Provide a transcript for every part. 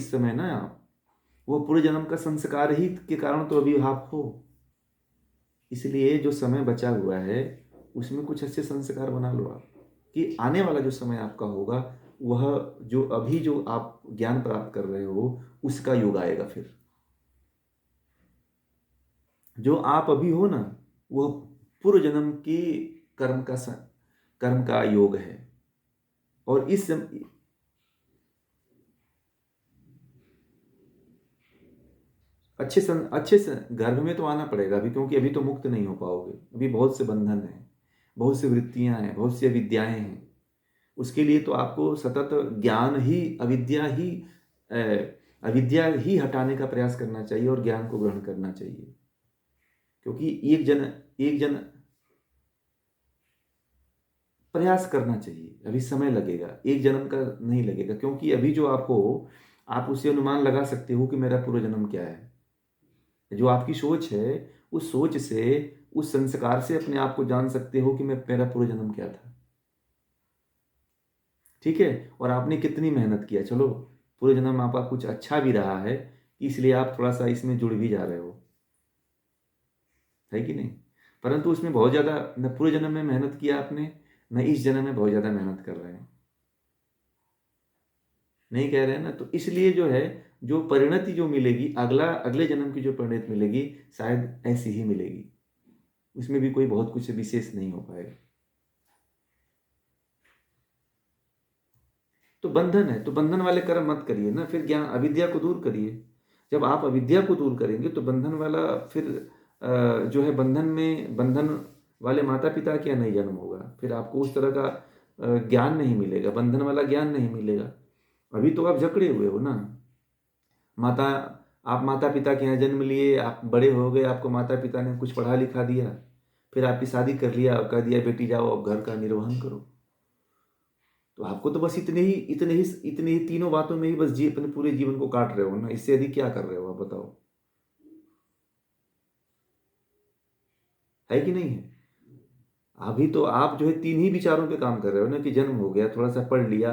इस समय ना, वो पूर्व जन्म का संस्कार ही के कारण तो अभी आप हो। इसलिए जो समय बचा हुआ है उसमें कुछ अच्छे संस्कार बना लो आप, कि आने वाला जो समय आपका होगा वह जो अभी जो आप ज्ञान प्राप्त कर रहे हो उसका युग आएगा। फिर जो आप अभी हो ना, वह पूर्व जन्म की कर्म का कर्म का योग है। और अच्छे से गर्भ में तो आना पड़ेगा अभी, क्योंकि अभी तो मुक्त नहीं हो पाओगे। अभी बहुत से बंधन हैं, बहुत सी वृत्तियां हैं, बहुत सी अविद्याएं हैं। उसके लिए तो आपको सतत ज्ञान ही, अविद्या ही हटाने का प्रयास करना चाहिए और ज्ञान को ग्रहण करना चाहिए। क्योंकि एक जन प्रयास करना चाहिए। अभी समय लगेगा, एक जन्म का नहीं लगेगा, क्योंकि अभी जो आप हो, आप उससे अनुमान लगा सकते हो कि मेरा पूर्व जन्म क्या है। जो आपकी सोच है, उस सोच से, उस संस्कार से अपने आप को जान सकते हो कि मेरा पूर्व जन्म क्या था। ठीक है। और आपने कितनी मेहनत किया, चलो पूरे जन्म आपका कुछ अच्छा भी रहा है, इसलिए आप थोड़ा सा इसमें जुड़ भी जा रहे हो, है कि नहीं। परंतु उसमें बहुत ज़्यादा न पूरे जन्म में मेहनत किया आपने, न इस जन्म में बहुत ज़्यादा मेहनत कर रहे हैं, नहीं कह रहे हैं ना। तो इसलिए जो है, जो परिणति जो मिलेगी, अगले जन्म की जो परिणति मिलेगी शायद ऐसी ही मिलेगी। उसमें भी कोई बहुत कुछ विशेष नहीं हो पाएगा। तो बंधन है, तो बंधन वाले कर्म मत करिए ना, फिर ज्ञान अविद्या को दूर करिए। जब आप अविद्या को दूर करेंगे तो बंधन वाला फिर जो है, बंधन वाले माता पिता क्या नहीं जन्म होगा, फिर आपको उस तरह का ज्ञान नहीं मिलेगा, बंधन वाला ज्ञान नहीं मिलेगा। अभी तो आप जकड़े हुए हो ना। माता आप माता पिता के यहाँ जन्म लिए, आप बड़े हो गए, आपको माता पिता ने कुछ पढ़ा लिखा दिया, फिर आपकी शादी कर लिया और कह दिया बेटी जाओ अब घर का निर्वहन करो। तो आपको तो बस इतने ही तीनों बातों में ही बस अपने पूरे जीवन को काट रहे हो ना। इससे अधिक क्या कर रहे हो आप बताओ, है कि नहीं है। अभी तो आप जो है तीन ही विचारों पे काम कर रहे हो ना, कि जन्म हो गया, थोड़ा सा पढ़ लिया,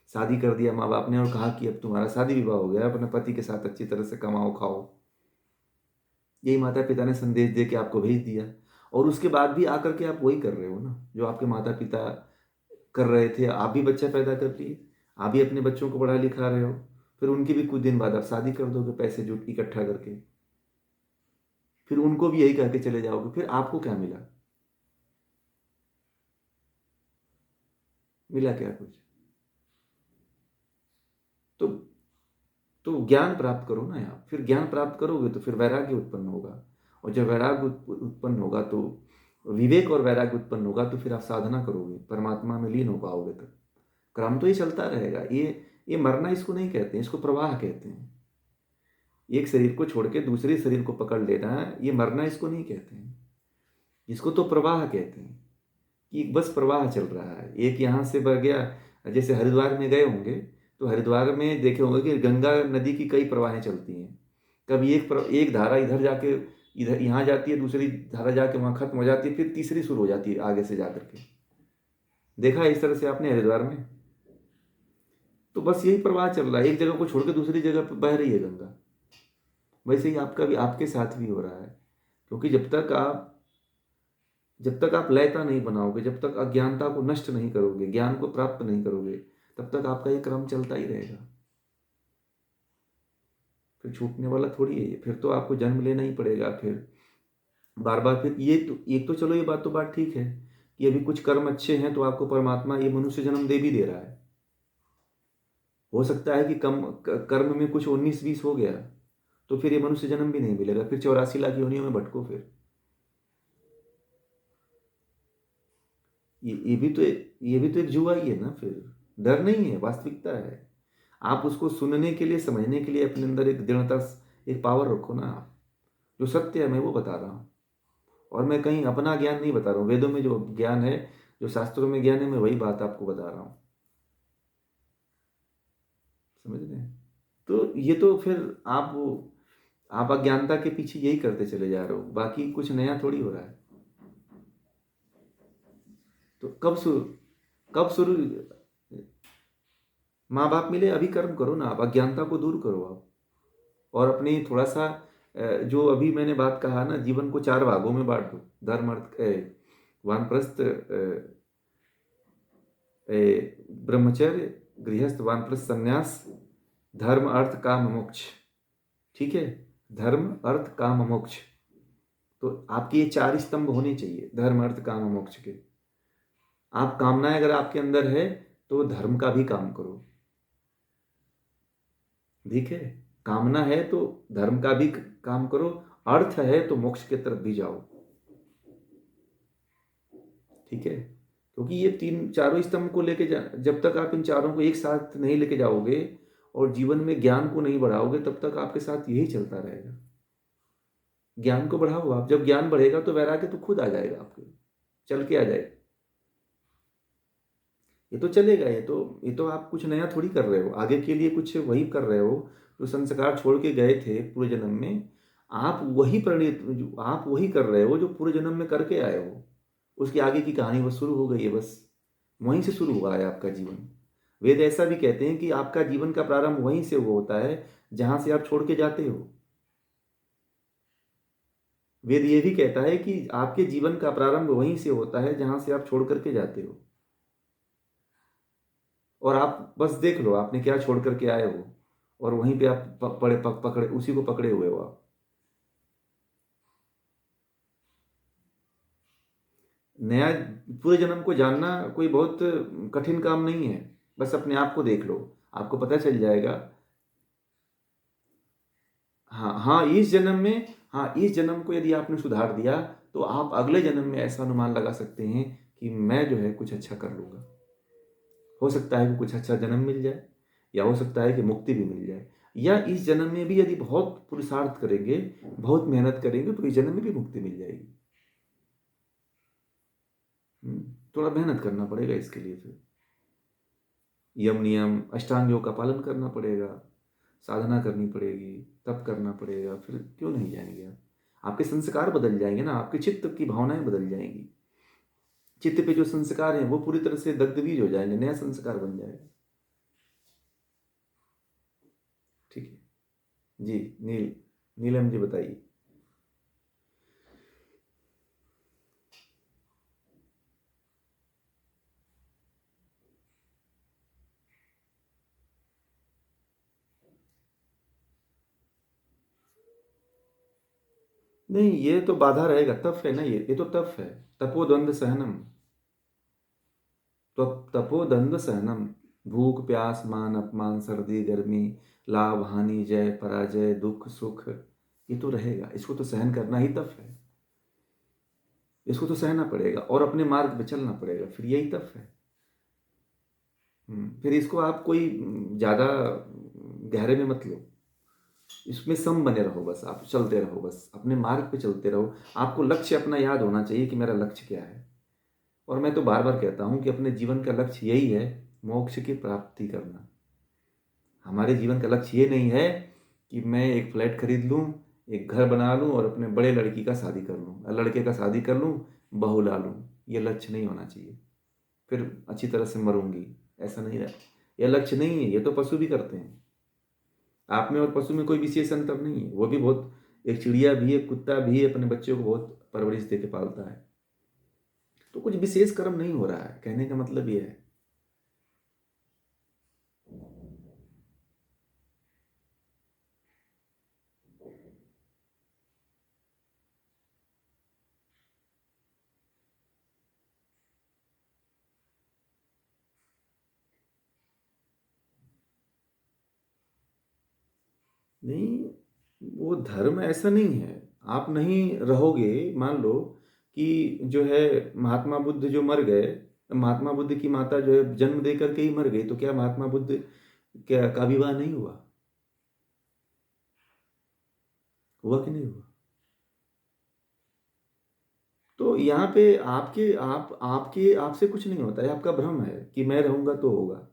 शादी कर दिया माँ बाप ने और कहा कि अब तुम्हारा शादी विवाह हो गया, अपने पति के साथ अच्छी तरह से कमाओ खाओ। यही माता पिता ने संदेश दे के आपको भेज दिया। और उसके बाद भी आकर के आप वही कर रहे हो ना जो आपके माता पिता कर रहे थे। आप भी बच्चा पैदा कर लिए, आप भी अपने बच्चों को पढ़ा लिखा रहे हो, फिर उनके भी कुछ दिन बाद आप शादी कर दोगे पैसे जुट इकट्ठा करके, फिर उनको भी यही कह के चले जाओगे, फिर आपको क्या मिला? मिला क्या कुछ? तो तो ज्ञान प्राप्त करो ना आप। फिर ज्ञान प्राप्त करोगे तो फिर वैराग्य उत्पन्न होगा, और जब वैराग्य उत्पन्न होगा तो विवेक और वैराग्य उत्पन्न होगा, तो फिर आप साधना करोगे, परमात्मा में लीन हो पाओगे। तब क्रम तो ये चलता रहेगा। ये मरना इसको नहीं कहते हैं, इसको प्रवाह कहते हैं। एक शरीर को छोड़ के दूसरे शरीर को पकड़ लेना, ये मरना इसको नहीं कहते हैं, इसको तो प्रवाह कहते हैं। कि बस प्रवाह चल रहा है, एक यहाँ से बह गया। जैसे हरिद्वार में गए होंगे, तो हरिद्वार में देखे होंगे कि गंगा नदी की कई प्रवाहें चलती हैं। कभी एक धारा इधर जाके इधर यहाँ जाती है, दूसरी धारा जाके वहाँ खत्म हो जाती है, फिर तीसरी शुरू हो जाती है आगे से जा करके। देखा है इस तरह से आपने हरिद्वार में? तो बस यही प्रवाह चल रहा है, एक जगह को छोड़ के दूसरी जगह पर बह रही है गंगा। वैसे ही आपका भी आपके साथ भी हो रहा है। क्योंकि जब तक आप लयता नहीं बनाओगे, जब तक अज्ञानता को नष्ट नहीं करोगे, ज्ञान को प्राप्त नहीं करोगे, तब तक आपका ये क्रम चलता ही रहेगा। फिर छूटने वाला थोड़ी है ये, फिर तो आपको जन्म लेना ही पड़ेगा फिर बार बार। फिर ये तो एक तो चलो, ये बात तो बात ठीक है कि अभी कुछ कर्म अच्छे हैं तो आपको परमात्मा ये मनुष्य जन्म दे भी दे रहा है। हो सकता है कि कर्म में कुछ 19-20 हो गया, तो फिर ये मनुष्य जन्म भी नहीं मिलेगा, फिर 84 लाख योनियों में भटको फिर। ये भी तो एक जुआ ही है ना फिर। डर नहीं है, वास्तविकता है। आप उसको सुनने के लिए, समझने के लिए अपने अंदर एक दृढ़ता, एक पावर रखो ना आप। जो सत्य है मैं वो बता रहा हूँ, और मैं कहीं अपना ज्ञान नहीं बता रहा हूँ। वेदों में जो ज्ञान है, जो शास्त्रों में ज्ञान है, मैं वही बात आपको बता रहा हूँ। समझ रहे हैं? तो ये तो फिर आप अज्ञानता के पीछे यही करते चले जा रहे हो, बाकी कुछ नया थोड़ी हो रहा है। तो कब शुरू माँ बाप मिले अभी कर्म करो ना, आप अज्ञानता को दूर करो आप, और अपनी थोड़ा सा जो अभी मैंने बात कहा ना, जीवन को 4 भागों में बांट दो। धर्म अर्थ वानप्रस्थ, ब्रह्मचर्य, गृहस्थ, वानप्रस्थ, संन्यास, धर्म अर्थ काम मोक्ष। ठीक है, धर्म अर्थ काम मोक्ष। तो आपके ये 4 स्तंभ होने चाहिए, धर्म अर्थ काम मोक्ष के। आप कामनाएं अगर आपके अंदर है तो धर्म का भी काम करो, ठीक है। कामना है तो धर्म का भी काम करो, अर्थ है तो मोक्ष की तरफ भी जाओ, ठीक है। क्योंकि ये तीन चारों स्तंभ को लेके जब तक आप इन चारों को एक साथ नहीं लेके जाओगे और जीवन में ज्ञान को नहीं बढ़ाओगे, तब तक आपके साथ यही चलता रहेगा। ज्ञान को बढ़ाओ आप, जब ज्ञान बढ़ेगा तो वैराग्य तो खुद आ जाएगा, आपके चल के आ जाएगा। ये तो चलेगा, ये तो आप कुछ नया थोड़ी कर रहे हो, आगे के लिए कुछ वही कर रहे हो जो संस्कार छोड़ के गए थे पूर्व जन्म में। आप वही परिणित, आप वही कर रहे हो जो पूर्व जन्म में करके आए हो। उसकी आगे की कहानी बस शुरू हो गई है, बस वहीं से शुरू हुआ है आपका जीवन। वेद ऐसा भी कहते हैं कि आपका जीवन का प्रारंभ वहीं से हुआ होता है जहां से आप छोड़ के जाते हो। वेद ये भी कहता है कि आपके जीवन का प्रारंभ वहीं से होता है जहां से आप छोड़ करके जाते हो। और आप बस देख लो आपने क्या छोड़ करके आए हो, और वहीं पे आप पकड़े, उसी को पकड़े हुए हो आप। नया पूरे जन्म को जानना कोई बहुत कठिन काम नहीं है, बस अपने आप को देख लो, आपको पता चल जाएगा। हाँ हाँ, इस जन्म में, हाँ इस जन्म को यदि आपने सुधार दिया तो आप अगले जन्म में ऐसा अनुमान लगा सकते हैं कि मैं जो है कुछ अच्छा कर लूँगा। हो सकता है कि कुछ अच्छा जन्म मिल जाए, या हो सकता है कि मुक्ति भी मिल जाए, या इस जन्म में भी यदि बहुत पुरुषार्थ करेंगे, बहुत मेहनत करेंगे, तो इस जन्म में भी मुक्ति मिल जाएगी। थोड़ा मेहनत करना पड़ेगा इसके लिए, फिर यम नियम अष्टांग योग का पालन करना पड़ेगा, साधना करनी पड़ेगी, तप करना पड़ेगा, फिर क्यों नहीं जाएंगे आप। आपके संस्कार बदल जाएंगे ना, आपके चित्त की भावनाएं बदल जाएंगी। चित्त पे जो संस्कार हैं वो पूरी तरह से दग्धबीज हो जाएंगे, नया संस्कार बन जाएगा। ठीक है जी। नीलम जी बताइए। नहीं, ये तो बाधा रहेगा, तप है ना, ये तो तप है। तपोद्वंद सहनम, तो तपोद्वंद सहनम, भूख प्यास मान अपमान सर्दी गर्मी, लाभ हानि जय पराजय दुख सुख, ये तो रहेगा, इसको तो सहन करना ही तप है। इसको तो सहना पड़ेगा और अपने मार्ग पे चलना पड़ेगा, फिर यही तप है। फिर इसको आप कोई ज़्यादा गहरे में मत लो, इसमें सम बने रहो, बस आप चलते रहो, बस अपने मार्ग पे चलते रहो। आपको लक्ष्य अपना याद होना चाहिए कि मेरा लक्ष्य क्या है। और मैं तो बार बार कहता हूँ कि अपने जीवन का लक्ष्य यही है, मोक्ष की प्राप्ति करना। हमारे जीवन का लक्ष्य ये नहीं है कि मैं एक फ्लैट खरीद लूँ, एक घर बना लूँ और अपने बड़े लड़की का शादी कर लूँ, लड़के का शादी कर लूँ, बहू ला लूँ। ये लक्ष्य नहीं होना चाहिए, फिर अच्छी तरह से मरूंगी, ऐसा नहीं रहा। यह लक्ष्य नहीं है, ये तो पशु भी करते हैं। आप में और पशु में कोई विशेष अंतर नहीं है, वो भी बहुत, एक चिड़िया भी, एक कुत्ता भी अपने बच्चों को बहुत परवरिश दे के पालता है। तो कुछ विशेष कर्म नहीं हो रहा है, कहने का मतलब ये है। नहीं, वो धर्म ऐसा नहीं है। आप नहीं रहोगे, मान लो कि जो है महात्मा बुद्ध जो मर गए, महात्मा बुद्ध की माता जो है जन्म दे करके ही मर गई, तो क्या महात्मा बुद्ध क्या का विवाह नहीं हुआ? हुआ कि नहीं हुआ? तो यहाँ पे आपके आपसे कुछ नहीं होता है, आपका भ्रम है कि मैं रहूंगा तो होगा।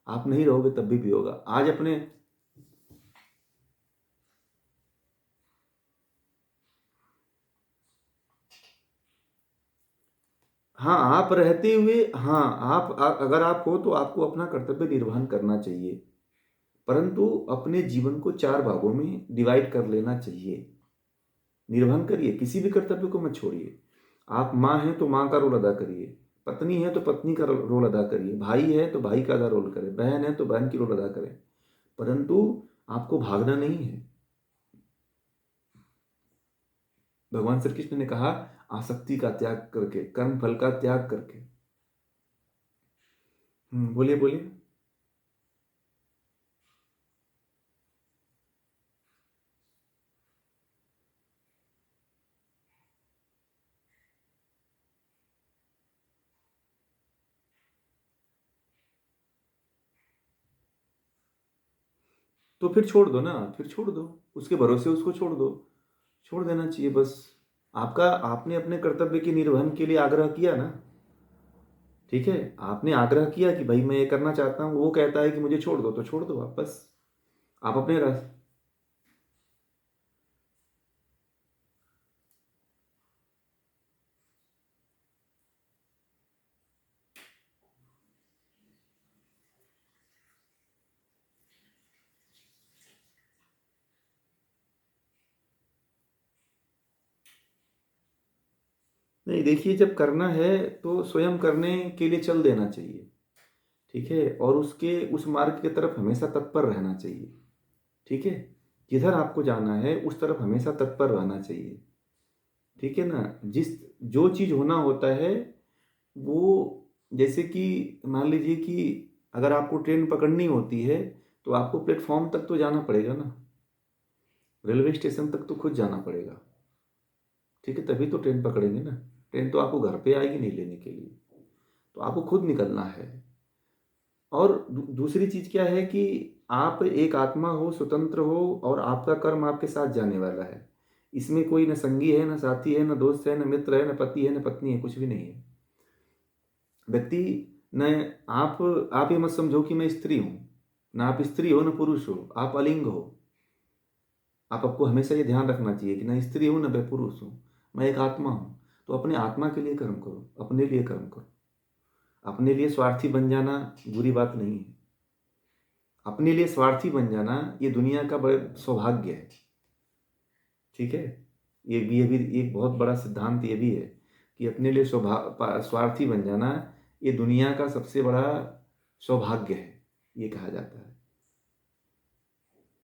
आप नहीं रहोगे तब भी होगा। आज अपने, हाँ, आप रहते हुए, हाँ, अगर आप हो तो आपको अपना कर्तव्य निर्वहन करना चाहिए, परंतु अपने जीवन को 4 भागों में डिवाइड कर लेना चाहिए। निर्वहन करिए, किसी भी कर्तव्य को मत छोड़िए। आप माँ हैं तो माँ का रोल अदा करिए, पत्नी है तो पत्नी का रोल अदा करिए, भाई है तो भाई का अदा रोल करें, बहन है तो बहन की रोल अदा करें, परंतु आपको भागना नहीं है। भगवान श्री कृष्ण ने कहा, आसक्ति का त्याग करके, कर्म फल का त्याग करके। बोलिए बोलिए। तो फिर छोड़ दो ना, फिर छोड़ दो, उसके भरोसे उसको छोड़ दो, छोड़ देना चाहिए बस। आपका, आपने अपने कर्तव्य के निर्वहन के लिए आग्रह किया ना, ठीक है, आपने आग्रह किया कि भाई मैं ये करना चाहता हूँ, वो कहता है कि मुझे छोड़ दो, तो छोड़ दो आप बस। आप अपने रास्ते। नहीं, देखिए, जब करना है तो स्वयं करने के लिए चल देना चाहिए, ठीक है, और उसके उस मार्ग की तरफ हमेशा तत्पर रहना चाहिए, ठीक है, जिधर आपको जाना है उस तरफ हमेशा तत्पर रहना चाहिए, ठीक है ना। जिस जो चीज़ होना होता है वो, जैसे कि मान लीजिए कि अगर आपको ट्रेन पकड़नी होती है तो आपको प्लेटफॉर्म तक तो जाना पड़ेगा ना, रेलवे स्टेशन तक तो खुद जाना पड़ेगा, ठीक है, तभी तो ट्रेन पकड़ेंगे ना। ट्रेन तो आपको घर पे आएगी नहीं लेने के लिए, तो आपको खुद निकलना है। और दूसरी चीज़ क्या है कि आप एक आत्मा हो, स्वतंत्र हो, और आपका कर्म आपके साथ जाने वाला है। इसमें कोई न संगी है, न साथी है, न दोस्त है, न मित्र है, न पति है, न पत्नी है, कुछ भी नहीं है। व्यक्ति न, आप ये मत समझो कि मैं स्त्री हूँ, ना आप स्त्री हो, न पुरुष हो, आप अलिंग हो। आपको हमेशा ये ध्यान रखना चाहिए कि ना स्त्री हूँ, न मैं पुरुष हूँ, मैं एक आत्मा हूँ। तो अपने आत्मा के लिए कर्म करो, अपने लिए कर्म करो। अपने लिए स्वार्थी बन जाना बुरी बात नहीं है। अपने लिए स्वार्थी बन जाना ये दुनिया का बड़े सौभाग्य है, ठीक है। ये भी एक बहुत बड़ा सिद्धांत ये भी है कि अपने लिए स्वार्थी बन जाना ये दुनिया का सबसे बड़ा सौभाग्य है, ये कहा जाता है।